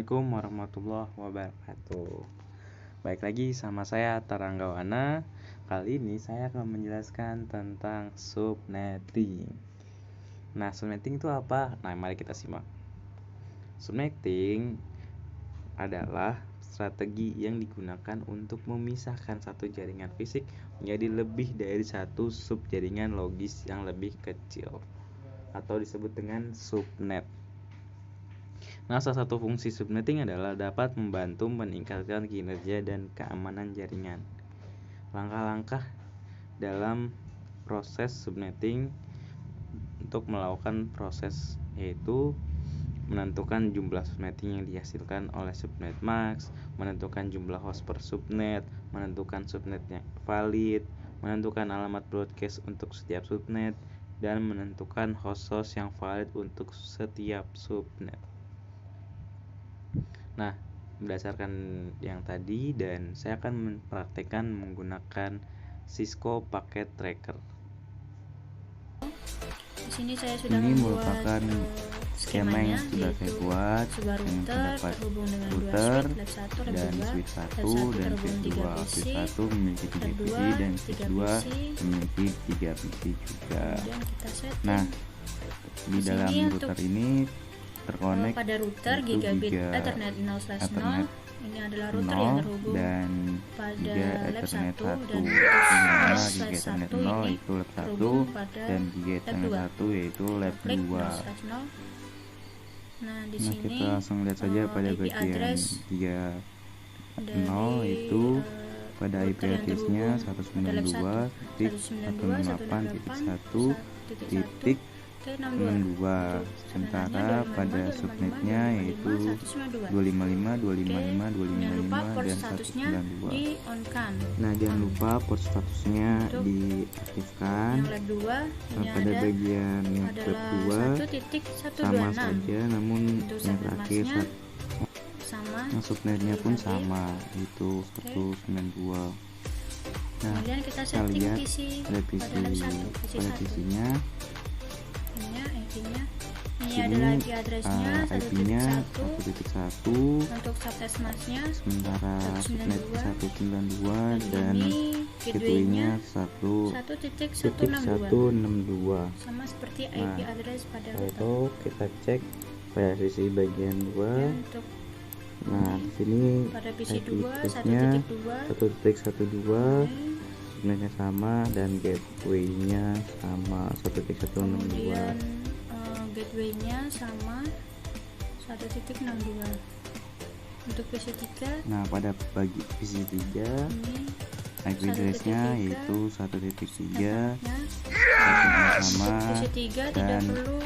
Assalamualaikum warahmatullahi wabarakatuh. Baik lagi sama saya Taranggawana. Kali ini saya akan menjelaskan tentang subnetting. Nah, subnetting itu apa? Nah, mari kita simak. Subnetting adalah strategi yang digunakan untuk memisahkan satu jaringan fisik menjadi lebih dari satu subjaringan logis yang lebih kecil, atau disebut dengan subnet. Nah, salah satu fungsi subnetting adalah dapat membantu meningkatkan kinerja dan keamanan jaringan. Langkah-langkah dalam proses subnetting untuk melakukan proses yaitu menentukan jumlah subnetting yang dihasilkan oleh subnet max, menentukan jumlah host per subnet, menentukan subnet yang valid, menentukan alamat broadcast untuk setiap subnet, dan menentukan host-host yang valid untuk setiap subnet. Nah, berdasarkan yang tadi dan saya akan mempraktekkan menggunakan Cisco Packet Tracker. Di sini saya sudah Ini membuat merupakan skema yang sudah saya buat dengan terdapat router dan switch 1 dan switch 2. Switch 1 memiliki 3 PC dan switch 2 memiliki 3 PC juga. Nah, di dalam router ini terkonek pada router gigabit Ethernet 0/0. Ini adalah router yang terhubung dan pada lab 1 dan lab Giga Ethernet 1 0 ini itu lab 1 terhubung pada dan Giga Ethernet 1 yaitu lab 2. Nah, di Nah, sini kita langsung lihat saja pada IP bagian address 3.0 yaitu pada IP router yang address-nya terhubung pada lab 192.168.1.62, sementara pada subnetnya yaitu 255.255.255 dan 192. Nah, jangan lupa port statusnya diaktifkan. Yang lab 2 ini Nah, pada bagian yang lab 2 sama 1.126. saja, namun Untuk yang terakhir sama. subnetnya pun sama, itu 192. Nah, Kemudian kita kita setting lihat PC pada PC pada lab 1, pada PC-nya. Ini IP-nya. Ini Sini, adalah IP address-nya IP-nya 1.1. 1.1, Untuk subnet mask-nya sementara subnet 192 dan ini gateway-nya gateway-nya 1.162. 1.162. Sama seperti IP Nah, address pada Lalu router. kita cek pada sisi bagian 2. Untuk Nah, di sini pada PC IP 2 address-nya 1.2. 1.12, subnetnya sama dan gateway-nya sama 1.162. Kemudian gateway-nya sama 1.62. Untuk PC 3 Nah, pada bagi PC 3 ini IP address-nya yaitu 1.3, subnetnya. subnetnya sama PC 3 tidak dan perlu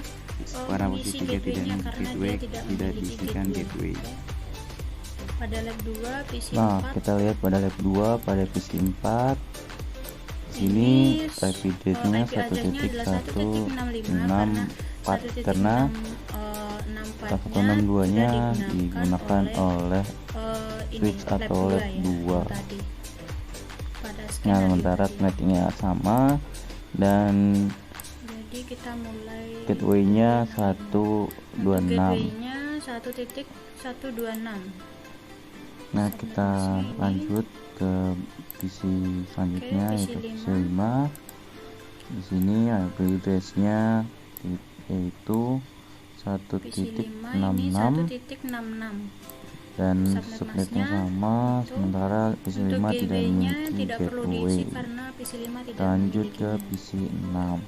pada mengisi posisi 3 tidak gateway-nya memiliki karena gateway, dia tidak tidak memiliki diisikan gateway. Pada lab 2 PC Nah, 4 kita lihat pada lab 2 pada PC 4. Di sini IP address-nya 1.1.64 karena 162-nya digunakan oleh switch atau lab 2. Nah, sementara subnetnya sama dan jadi kita mulai gateway-nya 126. gateway-nya 1.126. Nah, kita lanjut ke PC selanjutnya yaitu PC 5. Di sini IP address-nya yaitu PC 5 ini 1.66 dan subnetnya sama, sementara PC 5 tidak memiliki gateway. Kita lanjut ke PC 6.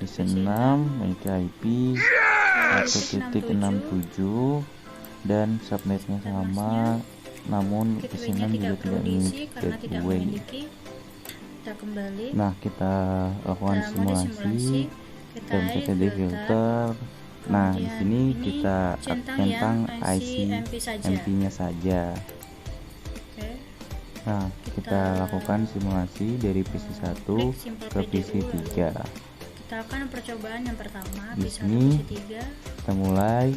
PC 6 memiliki IP 1.67 dan subnetnya sama, namun PC 6 juga tidak memiliki gateway. Nah, kita lakukan simulasi dan CTD filter. Nah, di sini kita tentang IC MP-nya saja. Nah, kita lakukan simulasi dari PC 1 ke PC 3. Kita akan percobaan yang pertama Di PC 1 sini PC 3. kita mulai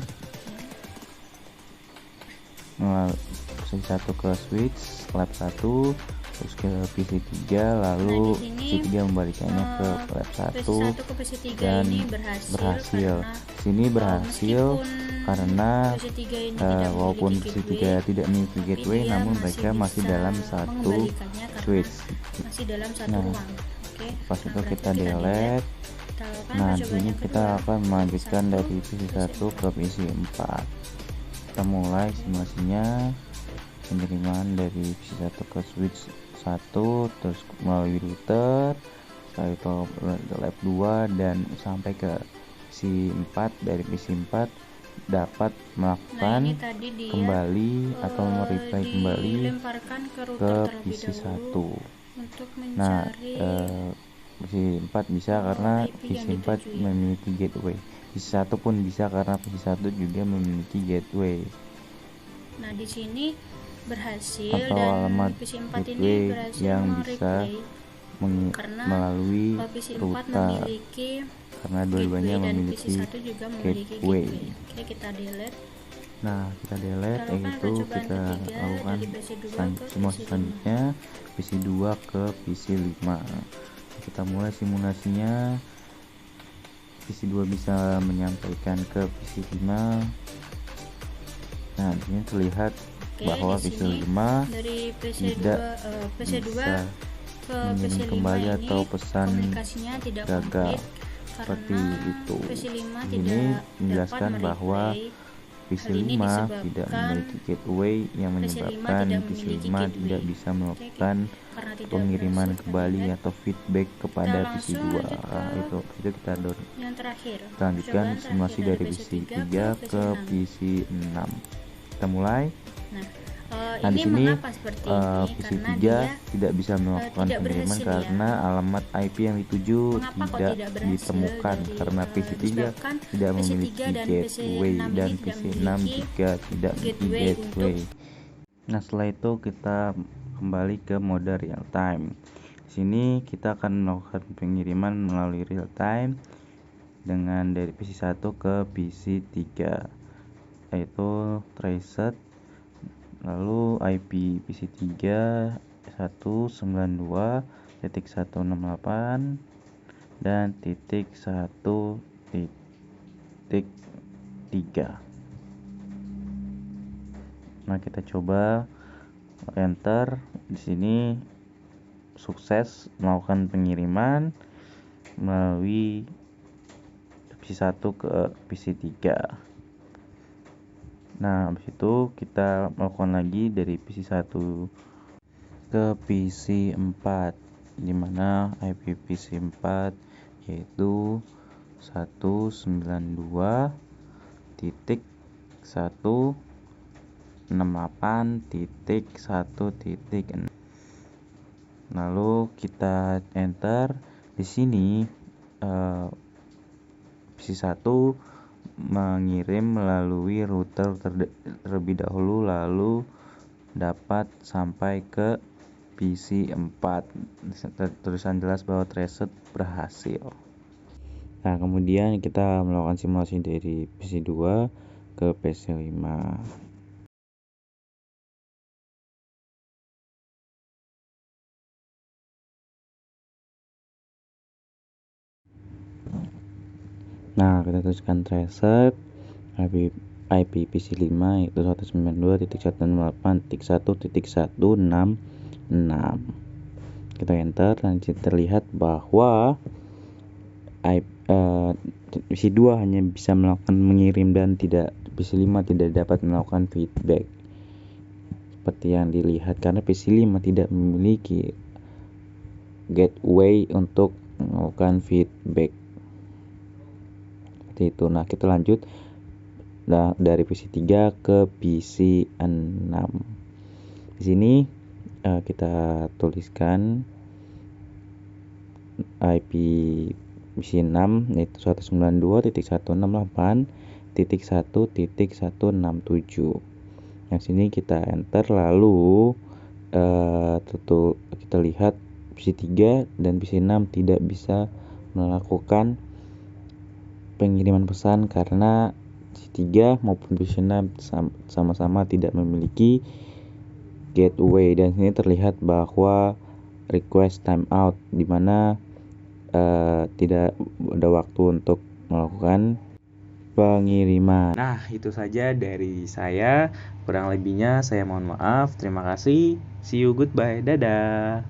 PC 1 ke switch lab 1, terus ke PC 3, lalu Nah, di sini, PC 3 membalikannya ke lab 1 PC1 ke PC3 dan ini berhasil. Sini berhasil karena PC3 ini tidak walaupun memiliki PC3 gateway, tidak memiliki tapi gateway, dia namun mereka masih bisa dalam satu mengembalikannya karena switch. masih dalam satu Nah, ruang. Oke. pas itu berarti kita delete. Kita lakukan Nah, di percobaan sini yang kita kedua. akan melanjutkan PC1 dari PC1 ke PC4. Kita mulai simulasinya, penerimaan dari PC1 ke switch 1, terus melalui router, setelah itu ke lab 2 dan sampai ke PC4. Dari PC4 dapat melakukan ini tadi dia kembali atau mereply kembali dilemparkan ke router ke terlebih PC1. dahulu untuk Nah, mencari PC4 bisa karena IP yang PC4 dituju ya. memiliki gateway. PC1 pun bisa karena PC1 juga memiliki gateway Nah, di sini berhasil atau dan alamat PC4 ini gateway berhasil yang bisa mereplay karena melalui PC4 router, memiliki karena dua-duanya gateway dan memiliki PC1 juga memiliki gateway. Oke, kita delete. Nah, kita delete, Kita lakukan yaitu percobaan kita ketiga lakukan dari PC2 ke simulasi PC5. selanjutnya PC2 ke PC5. Kita mulai simulasinya. PC2 bisa menyampaikan ke PC5. Nah, di sini terlihat bahwa di sini PC5 dari PC2 tidak PC2 bisa ke mengirim PC5 kembali ini atau pesan komunikasinya tidak gagal komplit seperti karena itu. PC5 Ini tidak menjelaskan dapat bahwa mereplay. PC5 Hal ini tidak disebabkan memiliki gateway yang menyebabkan tidak PC5 memiliki tidak gateway. bisa melakukan Karena tidak pengiriman berhasil kembali terlihat. atau feedback kepada Kita langsung PC2. lanjut ke Itu kita Yang terakhir, lanjutkan percobaan simulasi terakhir dari PC3 ke PC6. PC6. Kita mulai. Nah, di Ini sini mengapa seperti ini? Karena PC3 dia tidak bisa melakukan tidak pengiriman berhasil, karena alamat IP yang dituju Mengapa kok tidak tidak berhasil? ditemukan karena PC3 disebabkan tidak PC3 memiliki dan gateway PC6 dan ini tidak PC6 memiliki juga tidak memiliki gateway gateway. Nah, setelah itu kita kembali ke mode real time. Di sini kita akan melakukan pengiriman melalui real time dengan dari PC1 ke PC3, yaitu tracer, lalu IP PC3 192.168 dan .1.3. Nah, kita coba enter. Di sini sukses melakukan pengiriman melalui PC1 ke PC3. Nah, habis itu kita melakukan lagi dari PC1 ke PC4, dimana IP PC4 yaitu 192.168.1.6. Lalu kita enter. Di sini PC1 mengirim melalui router terlebih dahulu, lalu dapat sampai ke PC4. Tulisan jelas bahwa tracer berhasil. Nah, kemudian kita melakukan simulasi dari PC2 ke PC5. Nah, kita tuliskan tracer IP PC5 yaitu 192.168.1.166. Kita enter dan terlihat bahwa PC2 hanya bisa melakukan mengirim dan PC5 tidak dapat melakukan feedback seperti yang dilihat karena PC5 tidak memiliki gateway untuk melakukan feedback seperti itu. Nah, kita lanjut dari PC3 ke PC6. Di sini kita tuliskan IP PC6 yaitu 192.168.1.167. Yang sini kita enter, lalu kita lihat PC3 dan PC6 tidak bisa melakukan pengiriman pesan karena PC3 maupun PC6 sama-sama tidak memiliki gateway, dan sini terlihat bahwa request timeout, di mana tidak ada waktu untuk melakukan pengiriman. Nah, itu saja dari saya. Kurang lebihnya saya mohon maaf. Terima kasih. See you, goodbye. Dadah.